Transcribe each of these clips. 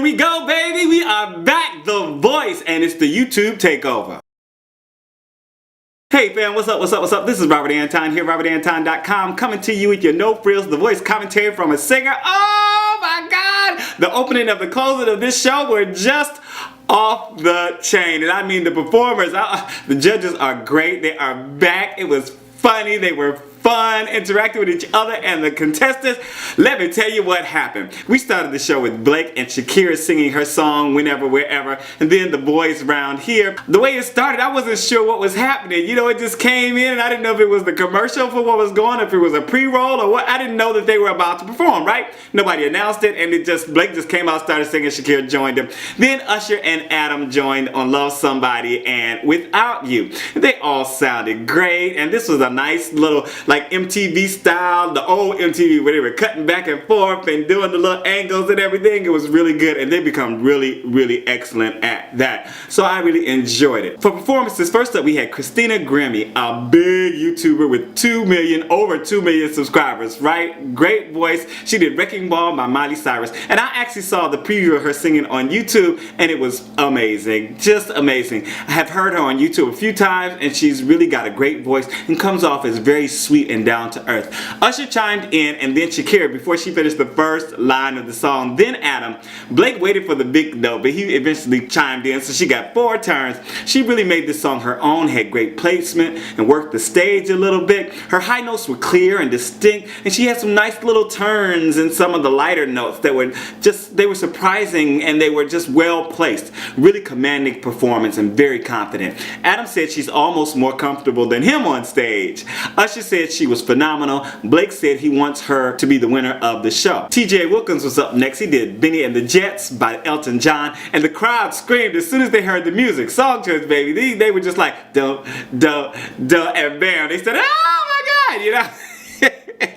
Here we go, baby. We are back, The Voice, and it's the YouTube takeover. Hey fam, what's up, what's up, what's up? This is Robert Anton here, robertantonnyc, coming to you with your no frills, The Voice commentary from a singer. Oh my God! The opening of the closing of this show were just off the chain. And I mean the performers, the judges are great. They are back. It was funny. They were fun, interacting with each other and the contestants. Let me tell you what happened. We started the show with Blake and Shakira singing her song Whenever, Wherever, and then the boys round here. The way it started, I wasn't sure what was happening. You know, it just came in and I didn't know if it was the commercial for what was going on, if it was a pre-roll or what. I didn't know that they were about to perform, right? Nobody announced it, and Blake just came out, started singing, Shakira joined him. Then Usher and Adam joined on Love Somebody and Without You. They all sounded great, and this was a nice little like MTV style, the old MTV where they were cutting back and forth and doing the little angles and everything. It was really good, and they become really, really excellent at that. So I really enjoyed it. For performances, first up we had Christina Grimmie, a big YouTuber with over 2 million subscribers, right? Great voice. She did Wrecking Ball by Miley Cyrus, and I actually saw the preview of her singing on YouTube, and it was amazing, just amazing. I have heard her on YouTube a few times, and she's really got a great voice and comes off as very sweet and down to earth. Usher chimed in, and then Shakira before she finished the first line of the song, then Adam. Blake waited for the big note, but he eventually chimed in, so she got 4 turns. She really made this song her own, had great placement, and worked the stage a little bit. Her high notes were clear and distinct, and she had some nice little turns in some of the lighter notes that were they were surprising, and they were just well placed. Really commanding performance and very confident. Adam said she's almost more comfortable than him on stage. Usher said she was phenomenal. Blake said he wants her to be the winner of the show. TJ Wilkins was up next. He did Benny and the Jets by Elton John, and the crowd screamed as soon as they heard the music. Song choice, baby. They were just like, duh, duh, duh, and bam. They said, oh my God, you know.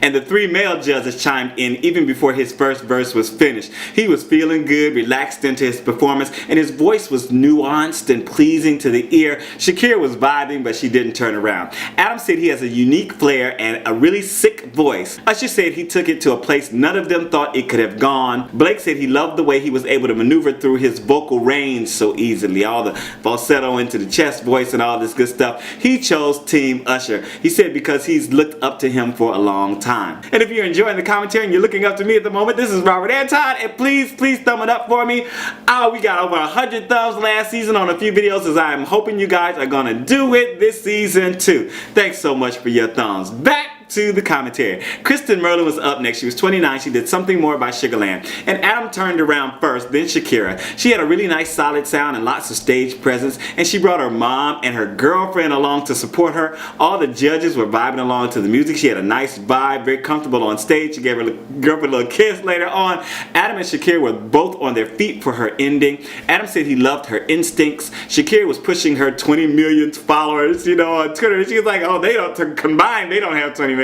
And the 3 male judges chimed in even before his first verse was finished. He was feeling good, relaxed into his performance, and his voice was nuanced and pleasing to the ear. Shakira was vibing, but she didn't turn around. Adam said he has a unique flair and a really sick voice. Usher said he took it to a place none of them thought it could have gone. Blake said he loved the way he was able to maneuver through his vocal range so easily. All the falsetto into the chest voice and all this good stuff. He chose Team Usher. He said because he's looked up to him for a long time. And if you're enjoying the commentary and you're looking up to me at the moment, this is Robert Anton, and please thumb it up for me. We got over 100 thumbs last season on a few videos, as I'm hoping you guys are gonna do it this season too. Thanks so much for your thumbs. Back to the commentary. Kristen Merlin was up next. She was 29. She did Something More by Sugarland. And Adam turned around first, then Shakira. She had a really nice solid sound and lots of stage presence, and she brought her mom and her girlfriend along to support her. All the judges were vibing along to the music. She had a nice vibe, very comfortable on stage. She gave her girlfriend a little kiss later on. Adam and Shakira were both on their feet for her ending. Adam said he loved her instincts. Shakira was pushing her 20 million followers, you know, on Twitter. She was like, oh, they don't, combined, they don't have 20 million.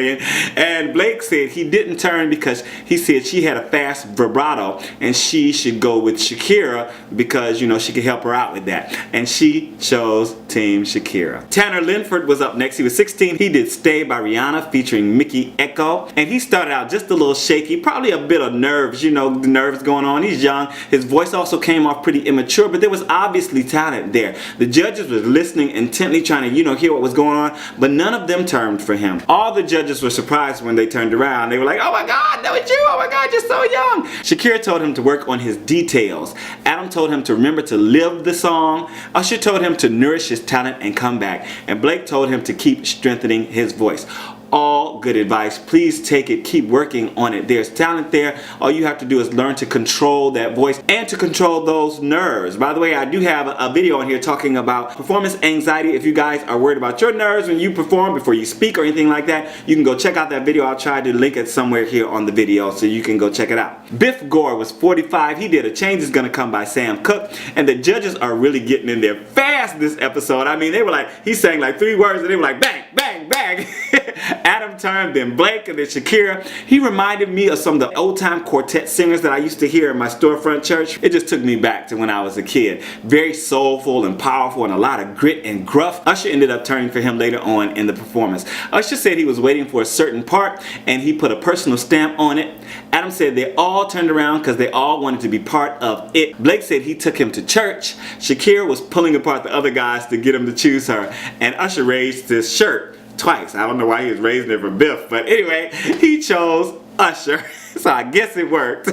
And Blake said he didn't turn because he said she had a fast vibrato and she should go with Shakira because, you know, she could help her out with that. And she chose Team Shakira. Tanner Linford was up next. He was 16. He did Stay by Rihanna featuring Mikky, Ekko. And he started out just a little shaky, probably a bit of nerves, you know, the nerves going on. He's young. His voice also came off pretty immature, but there was obviously talent there. The judges were listening intently, trying to, you know, hear what was going on, but none of them turned for him. All the judges were surprised when they turned around. They were like, oh my God, that was you, oh my God, you're so young. Shakira told him to work on his details. Adam told him to remember to live the song. Usher told him to nourish his talent and come back. And Blake told him to keep strengthening his voice. All good advice. Please take it. Keep working on it. There's talent there. All you have to do is learn to control that voice and to control those nerves. By the way, I do have a video on here talking about performance anxiety. If you guys are worried about your nerves when you perform before you speak or anything like that, you can go check out that video. I'll try to link it somewhere here on the video so you can go check it out. Biff Gore was 45. He did A Change Is Gonna Come by Sam Cooke, and the judges are really getting in there fast this episode. I mean, they were like, he sang like 3 words and they were like bang, bang, bang. Adam turned, then Blake, and then Shakira. He reminded me of some of the old-time quartet singers that I used to hear in my storefront church. It just took me back to when I was a kid. Very soulful and powerful and a lot of grit and gruff. Usher ended up turning for him later on in the performance. Usher said he was waiting for a certain part and he put a personal stamp on it. Adam said they all turned around because they all wanted to be part of it. Blake said he took him to church. Shakira was pulling apart the other guys to get him to choose her, and Usher raised his shirt twice. I don't know why he was raising it for Biff, but anyway, he chose Usher, so I guess it worked.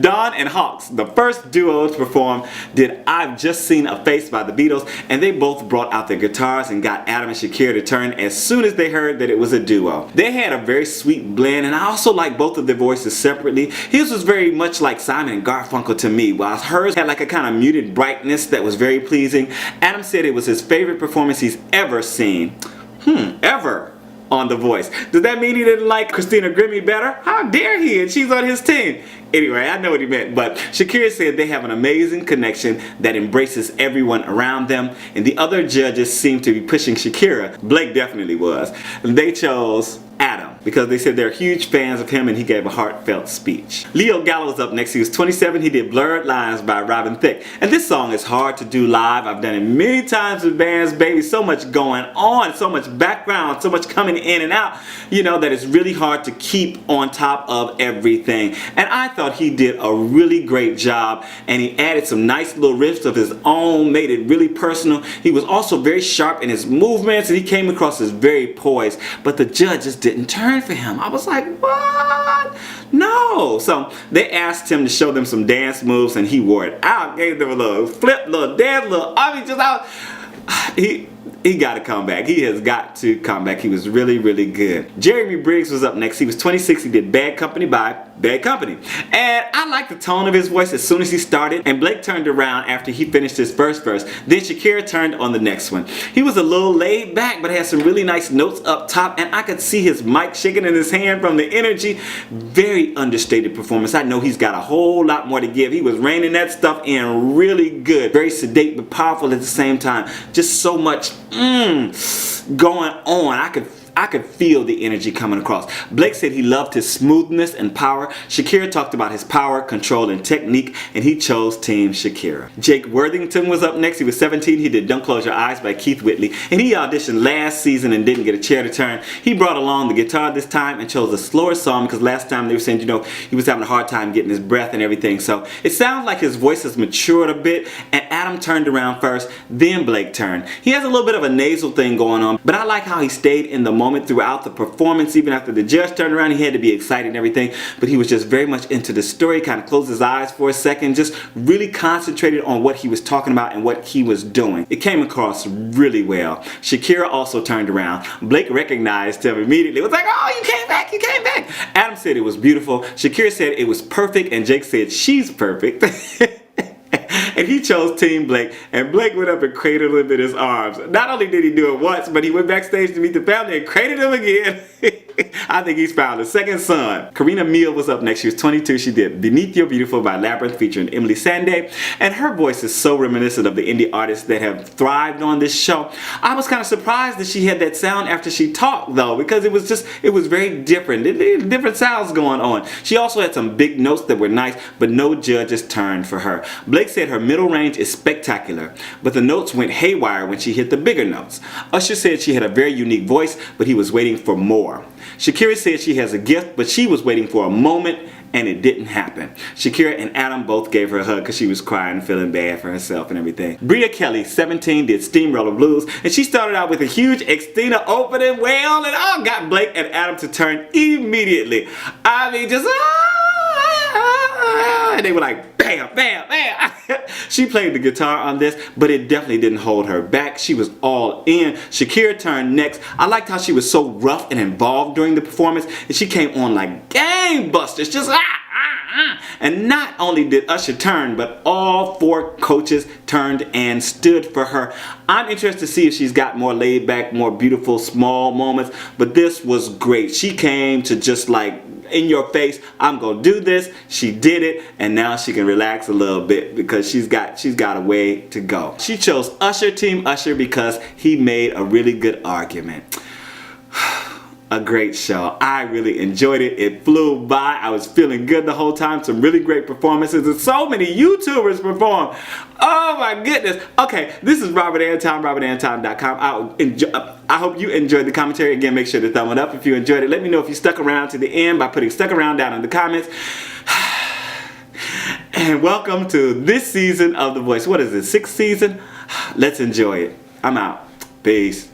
Dawn and Hawks, the first duo to perform, did I've Just Seen a Face by the Beatles, and they both brought out their guitars and got Adam and Shakira to turn as soon as they heard that it was a duo. They had a very sweet blend, and I also like both of their voices separately. His was very much like Simon and Garfunkel to me, while hers had like a kind of muted brightness that was very pleasing. Adam said it was his favorite performance he's ever seen. Ever. On The Voice. Does that mean he didn't like Christina Grimmie better? How dare he, and she's on his team. Anyway, I know what he meant, but Shakira said they have an amazing connection that embraces everyone around them, and the other judges seem to be pushing Shakira. Blake definitely was. They chose Adam because they said they're huge fans of him and he gave a heartfelt speech. Leo Gallo was up next. He was 27. He did Blurred Lines by Thicke. And this song is hard to do live. I've done it many times with bands, baby. So much going on, so much background, so much coming in and out, you know, that it's really hard to keep on top of everything. And I thought he did a really great job, and he added some nice little riffs of his own, made it really personal. He was also very sharp in his movements, and he came across as very poised, but the judges didn't turn for him. I was like, what? No. So they asked him to show them some dance moves, and he wore it out, gave them a little flip, little dance, little, I mean, just out. He got to come back. He has got to come back. He was really, really good. Jeremy Briggs was up next. He was 26. He did Bad Company by Bad Company. And I liked the tone of his voice as soon as he started. And Blake turned around after he finished his first verse. Then Shakira turned on the next one. He was a little laid back, but had some really nice notes up top. And I could see his mic shaking in his hand from the energy. Very understated performance. I know he's got a whole lot more to give. He was reining that stuff in really good. Very sedate but powerful at the same time. Just so much going on. I could feel the energy coming across. Blake said he loved his smoothness and power. Shakira talked about his power, control, and technique, and he chose Team Shakira. Jake Worthington was up next. He was 17. He did Don't Close Your Eyes by Keith Whitley, and he auditioned last season and didn't get a chair to turn. He brought along the guitar this time and chose a slower song because last time they were saying, you know, he was having a hard time getting his breath and everything. So it sounds like his voice has matured a bit, and Adam turned around first, then Blake turned. He has a little bit of a nasal thing going on, but I like how he stayed in the moment throughout the performance. Even after the judge turned around, he had to be excited and everything, but he was just very much into the story, kind of closed his eyes for a second, just really concentrated on what he was talking about and what he was doing. It came across really well. Shakira also turned around. Blake recognized him immediately. It was like, oh, you came back, you came back. Adam said it was beautiful. Shakira said it was perfect, and Jake said she's perfect. And he chose Team Blake, and Blake went up and cradled him in his arms. Not only did he do it once, but he went backstage to meet the family and cradled him again. I think he's found a second son. Karina Meal was up next. She was 22. She did Beneath Your Beautiful by Labyrinth featuring Emily Sandé, and her voice is so reminiscent of the indie artists that have thrived on this show. I was kind of surprised that she had that sound after she talked, though, because it was very different. Different sounds going on. She also had some big notes that were nice, but no judges turned for her. Blake said her middle range is spectacular, but the notes went haywire when she hit the bigger notes. Usher said she had a very unique voice, but he was waiting for more. Shakira said she has a gift, but she was waiting for a moment, and it didn't happen. Shakira and Adam both gave her a hug because she was crying, feeling bad for herself and everything. Bria Kelly, 17, did Steamroller Blues, and she started out with a huge Xtina opening wail, and I got Blake and Adam to turn immediately. I mean, just and they were like, bam, bam, bam. She played the guitar on this, but it definitely didn't hold her back. She was all in. Shakira turned next. I liked how she was so rough and involved during the performance, and she came on like gangbusters, just And not only did Usher turn, but all four coaches turned and stood for her. I'm interested to see if she's got more laid back, more beautiful, small moments, but this was great. She came to just like, in your face, I'm gonna do this. She did it, and now she can relax a little bit because she's got a way to go. She chose Usher, Team Usher, because he made a really good argument. a great show. I really enjoyed it. It flew by. I was feeling good the whole time. Some really great performances, and so many YouTubers performed. Oh my goodness. Okay, this is Robert Anton, robertantonnyc.com. I hope you enjoyed the commentary. Again, make sure to thumb it up if you enjoyed it. Let me know if you stuck around to the end by putting stuck around down in the comments. And welcome to this season of The Voice. What is it, 6th season? Let's enjoy it. I'm out. Peace.